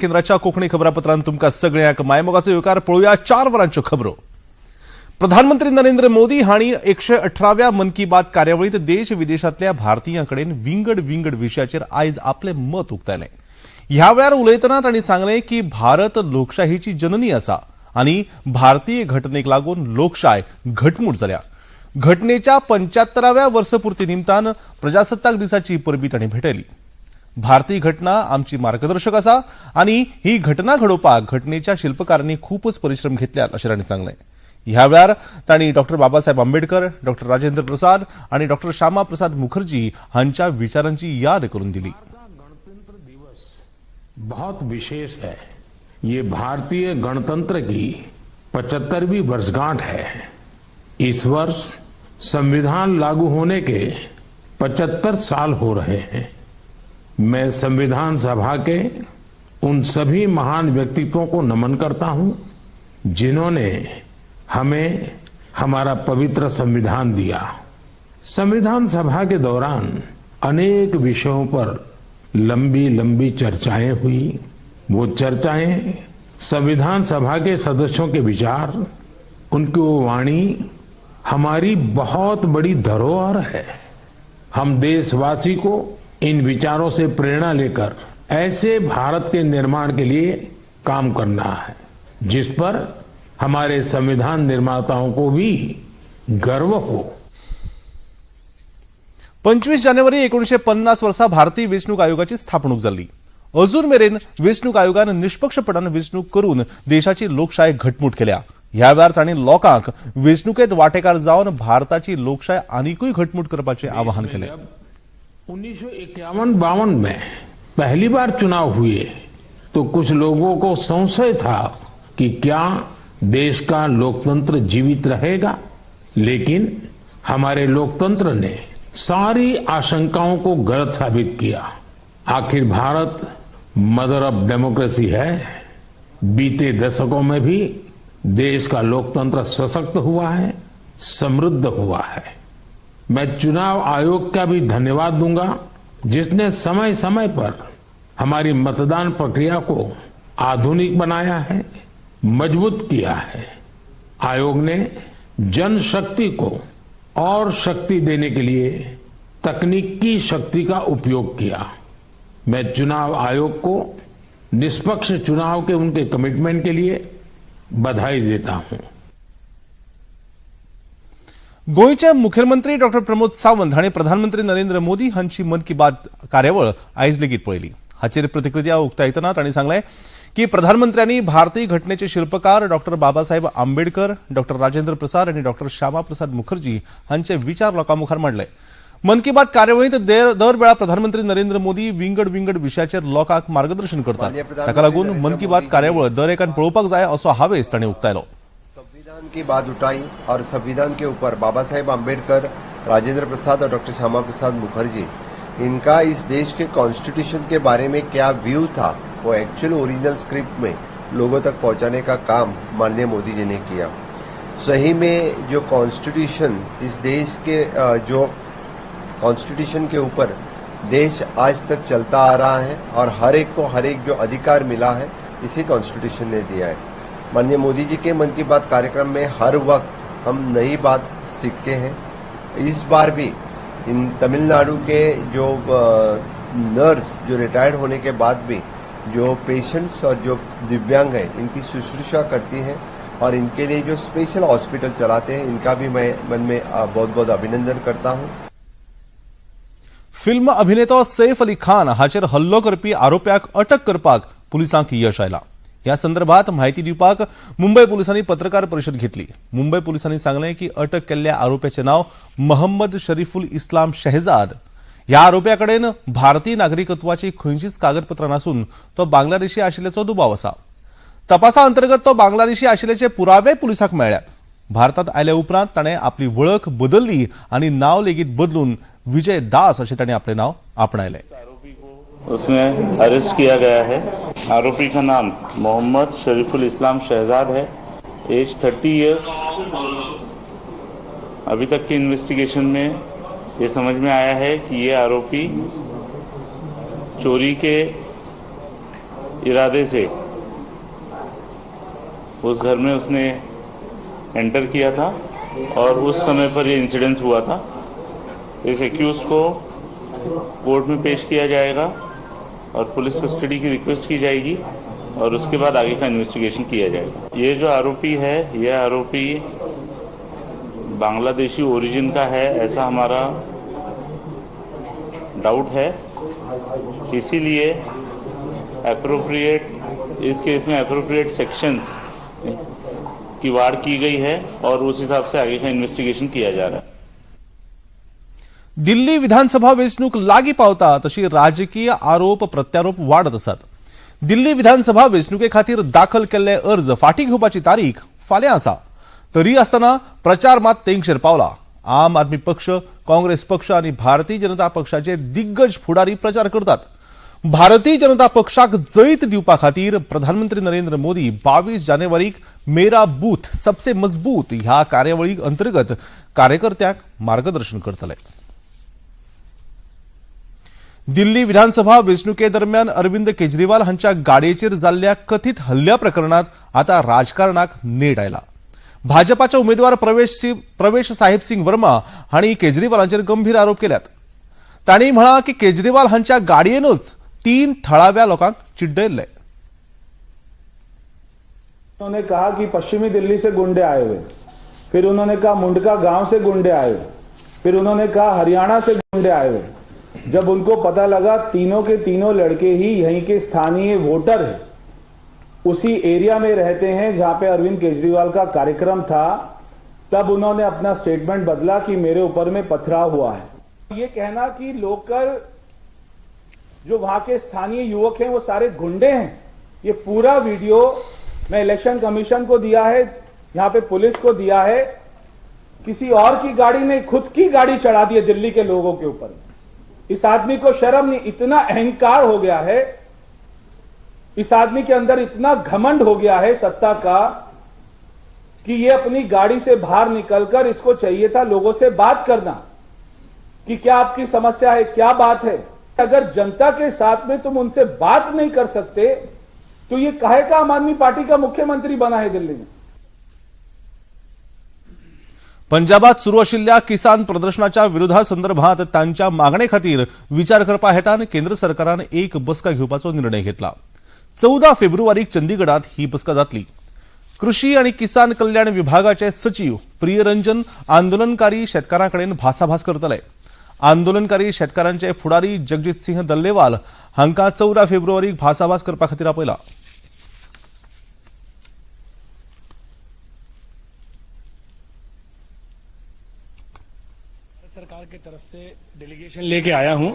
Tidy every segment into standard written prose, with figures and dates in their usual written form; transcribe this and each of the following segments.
केंद्राच्या कोकणी खबरापत्रांत तुमका सगळ्यांक मायमोगाचो येवकार पळोवया 4 वरांच्यो खबरो। प्रधानमंत्री नरेंद्र मोदी हांणी 118व्या मन की बात कार्यावळीत देश विदेशातल्या भारतीयांकडेन विंगड विशयाचेर आयज आपले मत उक्तायलें। ह्या वेळार उलयतना तांणी सांगलें की भारत लोकशाहीची जननी आसा आनी भारतीय घटनेक लागून लोकशाय घटमूट जाल्या। घटनेच्या 75व्या वर्सपूर्ती निमतान प्रजासत्ताक दिसाची परबी तांणी भेटयली। भारतीय घटना आमची मार्गदर्शक आसा आणि ही घटना घडोवपाक घटनेच्या शिल्पकारांनी खूपच परिश्रम घेतल्यात अशें तांणी सांगलें। ह्या वेळार तांणी डॉ बाबासाहेब आंबेडकर, डॉ राजेंद्र प्रसाद आणि डॉ श्यामा प्रसाद मुखर्जी हांच्या विचारांची याद करून दिली। गणतंत्र दिवस बहुत विशेष है। ये भारतीय गणतंत्र की 75वीं वर्षगांठ है। इस वर्ष संविधान लागू होने के 75 साल हो रहे हैं। मैं संविधान सभा के उन सभी महान व्यक्तित्वों को नमन करता हूं जिन्होंने हमें हमारा पवित्र संविधान दिया। संविधान सभा के दौरान अनेक विषयों पर लंबी चर्चाएं हुई। वो चर्चाएं संविधान सभा के सदस्यों के विचार, उनकी वो वाणी हमारी बहुत बड़ी धरोहर है। हम देशवासी को इन विचारों से प्रेरणा लेकर ऐसे भारत के निर्माण के लिए काम करना है जिस पर हमारे संविधान निर्माताओं को भी गर्व हो। 25 जानेवारी 1950 वर्सा भारतीय वेंचणूक आयोगाची स्थापणूक जाल्ली। अजून मेरेन वेंचणूक आयोगान निष्पक्षपणान वेंचणूक करून देशाची लोकशाय घटमूट केल्या। ह्या वेळार तांणी लोकांक वेंचणुकेत वांटेकार जावन भारताची लोकशाय आनीकूय घटमूट करपाचे आवाहन केले। 1951-52 में पहली बार चुनाव हुए तो कुछ लोगों को संशय था कि क्या देश का लोकतंत्र जीवित रहेगा, लेकिन हमारे लोकतंत्र ने सारी आशंकाओं को गलत साबित किया। आखिर भारत मदर ऑफ डेमोक्रेसी है। बीते दशकों में भी देश का लोकतंत्र सशक्त हुआ है, समृद्ध हुआ है। मैं चुनाव आयोग का भी धन्यवाद दूंगा जिसने समय समय पर हमारी मतदान प्रक्रिया को आधुनिक बनाया है, मजबूत किया है। आयोग ने जनशक्ति को और शक्ति देने के लिए तकनीकी शक्ति का उपयोग किया। मैं चुनाव आयोग को निष्पक्ष चुनाव के उनके कमिटमेंट के लिए बधाई देता हूं। गोयचे मुख्यमंत्री डॉ प्रमोद सावंत हांणी प्रधानमंत्री नरेंद्र मोदी हांची मन की बात कार्यावळ आयज लेगीत पळयली। हाचेर प्रतिक्रिया उक्तायतना तांणी सांगलें की प्रधानमंत्र्यांनी भारतीय घटनेचे शिल्पकार डॉ बाबासाहेब आंबेडकर, डॉ राजेंद्र प्रसाद आणि डॉ श्यामा प्रसाद मुखर्जी हांचे विचार लोकांमुखार मांडले। मन की बात कार्यावळीत दर वेळा प्रधानमंत्री नरेंद्र मोदी विंगड विशयाचेर लोकांक मार्गदर्शन करतात। ताका लागून मन की बात कार्यावळ दर एकान पळोवपाक जाय असो हावेस तांणी उक्तायलो। संविधान की बात उठाई और संविधान के ऊपर बाबा साहेब आम्बेडकर, राजेंद्र प्रसाद और डॉक्टर श्यामा प्रसाद मुखर्जी, इनका इस देश के कॉन्स्टिट्यूशन के बारे में क्या व्यू था वो एक्चुअल ओरिजिनल स्क्रिप्ट में लोगों तक पहुंचाने का काम माननीय मोदी जी ने किया। सही में जो कॉन्स्टिट्यूशन इस देश के जो कॉन्स्टिट्यूशन के ऊपर देश आज तक चलता आ रहा है और हर एक को हर एक जो अधिकार मिला है इसी कॉन्स्टिट्यूशन ने दिया है। माननीय मोदी जी के मन की बात कार्यक्रम में हर वक्त हम नई बात सीखते हैं। इस बार भी इन तमिलनाडु के जो नर्स जो रिटायर्ड होने के बाद भी जो पेशेंट्स और जो दिव्यांग हैं इनकी शुश्रूषा करती हैं और इनके लिए जो स्पेशल हॉस्पिटल चलाते हैं इनका भी मैं मन में बहुत अभिनंदन करता हूं। फिल्म अभिनेतो सैफ अली खान हाचेर हल्लो करपी आरोप्याक अटक करपाक पुलिसांक यश आयला। या संदर्भात माहिती दिवपाक मुंबई पोलिसांनी पत्रकार परिषद घेतली। मुंबई पोलिसांनी सांगलें की अटक केल्ल्या आरोप्याचे नाव मोहम्मद शरीफुल इस्लाम शहजाद। ह्या आरोप्याकडेन भारतीय नागरिकत्वाची खंयचीच कागदपत्रां नसून तो बांगलादेशी आशिल्ल्याचो दुबाव आसा। तपासा अंतर्गत तो बांगलादेशी आशिल्ल्याचे पुरावे पुलिसांक मेळ्ळ्यात। भारतात आयल्या उपरांत ताणें आपली वळख बदलली आणि नाव लेगीत बदलून विजय दास असे ताणें आपले नाव आपणायले। उसमें अरेस्ट किया गया है। आरोपी का नाम मोहम्मद शरीफुल इस्लाम शहजाद है, एज 30 इयर्स। अभी तक की इन्वेस्टिगेशन में ये समझ में आया है कि ये आरोपी चोरी के इरादे से उस घर में उसने एंटर किया था और उस समय पर यह इंसिडेंस हुआ था। इस एक्यूज को कोर्ट में पेश किया जाएगा और पुलिस कस्टडी की रिक्वेस्ट की जाएगी और उसके बाद आगे का इन्वेस्टिगेशन किया जाएगा। ये जो आरोपी है, यह आरोपी बांग्लादेशी ओरिजिन का है, ऐसा हमारा डाउट है। इसीलिए एप्रोप्रिएट इस केस में एप्रोप्रिएट सेक्शंस की वाड़ की गई है और उस हिसाब से आगे का इन्वेस्टिगेशन किया जा रहा है। दिल्ली विधानसभा वेंचणूक लागी पावता तशी राजकीय आरोप प्रत्यारोप वाढत असतात. दिल्ली विधानसभा वेंचणुके खातीर दाखल केल्ले अर्ज फाटीं घेवपाची तारीख फाल्यां आसा. तरी आसतना प्रचार मात तेंगशेर पावला. आम आदमी पक्ष, काँग्रेस पक्ष आनी भारतीय जनता पक्षाचे दिग्गज फुडारी प्रचार करतात. भारतीय जनता पक्षाक जैत दिवपा खातीर प्रधानमंत्री नरेंद्र मोदी 22 जानेवारीक मेरा बूथ सबसे मजबूत ह्या कार्यावळी अंतर्गत कार्यकर्त्यांक मार्गदर्शन करतले. दिल्ली विधानसभा वेंचणुके दरम्यान अरविंद केजरीवाल हांच्या गाडयेचेर जाल्ल्या कथीत हल्ल्या प्रकरणात आता राजकारणाक नेट आयला. भाजपाचे उमेदवार प्रवेश साहेब सिंग वर्मा हांणी केजरीवालांचेर गंभीर आरोप केल्यात. तांणी म्हळां की केजरीवाल हांच्या गाडयेनूच 3 थळाव्या लोकांक चिड्डयल्ले. उन्होंने कहा कि पश्चिमी दिल्ली से गुंडे आए हुए, फिर उन्होंने कहा मुंडका गांव से गुंडे आए हुए, फिर उन्होंने कहा हरियाणा से गुंडे आए हुए. जब उनको पता लगा तीनों के तीनों लड़के ही यहीं के स्थानीय वोटर हैं, उसी एरिया में रहते हैं जहां पे अरविंद केजरीवाल का कार्यक्रम था, तब उन्होंने अपना स्टेटमेंट बदला कि मेरे ऊपर में पथराव हुआ है. ये कहना कि लोकल जो वहां के स्थानीय युवक हैं वो सारे गुंडे हैं, ये पूरा वीडियो मैं इलेक्शन कमीशन को दिया है, यहां पे पुलिस को दिया है. किसी और की गाड़ी नहीं, खुद की गाड़ी चढ़ा दी है दिल्ली के लोगों के ऊपर. इस आदमी को शर्म नहीं, इतना अहंकार हो गया है, इस आदमी के अंदर इतना घमंड हो गया है सत्ता का कि ये अपनी गाड़ी से बाहर निकलकर इसको चाहिए था लोगों से बात करना कि क्या आपकी समस्या है, क्या बात है. अगर जनता के साथ में तुम उनसे बात नहीं कर सकते तो ये काहे का आम आदमी पार्टी का मुख्यमंत्री बना है दिल्ली में. पंजाबात सुरू आशिल्ल्या किसान प्रदर्शनाच्या विरोधासंदर्भात तांच्या मागणे खातीर विचार करपा हेतान केंद्र सरकारान एक बसका घेवपाचो निर्णय घेतला. 14 फेब्रुवारीक चंदीगडात ही बसका जातली. कृषी आणि किसान कल्याण विभागाचे सचिव प्रियरंजन आंदोलनकारी शेतकारांकडेन भासाभास करतले. आंदोलनकारी शेतकारांचे फुडारी जगजीत सिंह दल्लेवाल हांकां 14 फेब्रुवारीक भासाभास करपा खातीर आपयला. सरकार की तरफ से डेलीगेशन लेके आया हूं.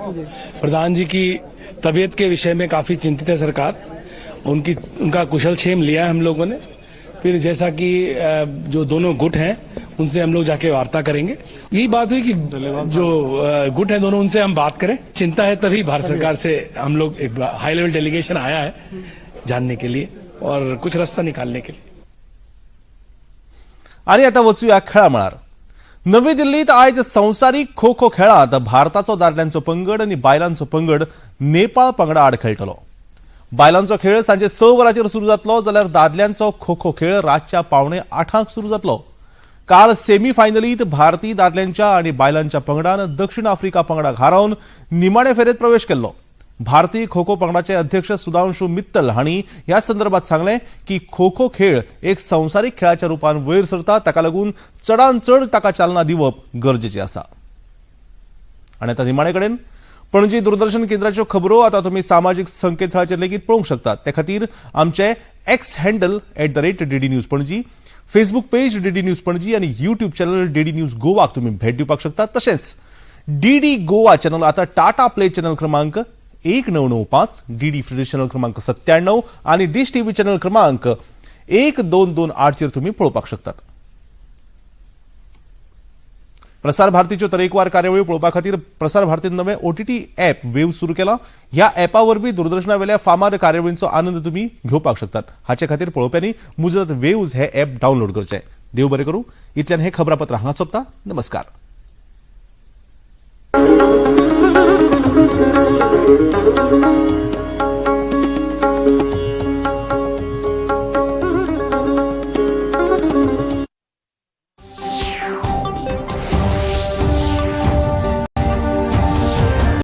प्रधान जी की तबीयत के विषय में काफी चिंतित है सरकार. उनका कुशल क्षेम लिया है हम लोगों ने. फिर जैसा कि जो दोनों गुट हैं उनसे हम लोग जाके वार्ता करेंगे. यही बात हुई कि जो गुट है दोनों, उनसे हम बात करें. चिंता है तभी भारत सरकार से हम लोग एक हाई लेवल डेलीगेशन आया है जानने के लिए और कुछ रास्ता निकालने के लिए. आणि आता वचूया खेळामळार. नवी दिल्लीत आज संवसारीक खो खो खेळात भारताचो दादल्यांचो पंगड आणि बायलांचो पंगड नेपाळ पंगडा आड खेळटलो. बायलांचो खेळ सांजे 6 वरांचेर सुरू जातलो, जाल्यार दादल्यांचो खो खो खेळ रातच्या 7:45 सुरू जातलो. काल सेमी फायनलीत भारतीय दादल्यांच्या आणि बायलांच्या पंगडान दक्षिण आफ्रिका पंगडाक हारावन निमाणे फेरेत प्रवेश केल्लो. भारतीय खो खो पंगडाचे अध्यक्ष सुधांशु मित्तल हांणी ह्या संदर्भात सांगले की खो खो खेळ एक संवसारीक खेळाच्या रुपान वयर सरता, ताका लागून चडान चड ताका चालना दिवप गरजेचें आसा. आणि आता निमाणे कडेन पणजी दूरदर्शन केंद्राच्यो खबरो आता तुम्ही सामाजीक संकेतथळाचेर लेगीत पळोवंक शकतात. ते खातीर आमचे x handle @DD news Panaji, Facebook page DD news Panaji आणि युट्यूब चॅनल DD न्यूज गोवाक तुम्ही भेट दिवपाक शकतात. तशेंच DD गोवा चॅनल आता टाटा प्ले चॅनल क्रमांक 1995, DD फ्री चॅनल क्रमांक 97 आणि डिश टीव्ही चॅनल क्रमांक 1228 चेर तुम्ही पळोवपाक शकतात. प्रसार भारतीच्यो तरेकवार कार्यावळी पळोवपा खातीर प्रसार भारतीन नवें OTT ॲप वेव सुरू केला. ह्या ॲपा वरवीं दूरदर्शनावेल्या फामाद कार्यावळींचो आनंद तुम्ही घेवपाक शकतात. हाचे खातीर पळोवप्यांनी मुजरत वेव्स हे ॲप डावनलोड करचें. देव बरें करूं. इतल्यान हे खबरापत्र हांगा सोंपता. नमस्कार.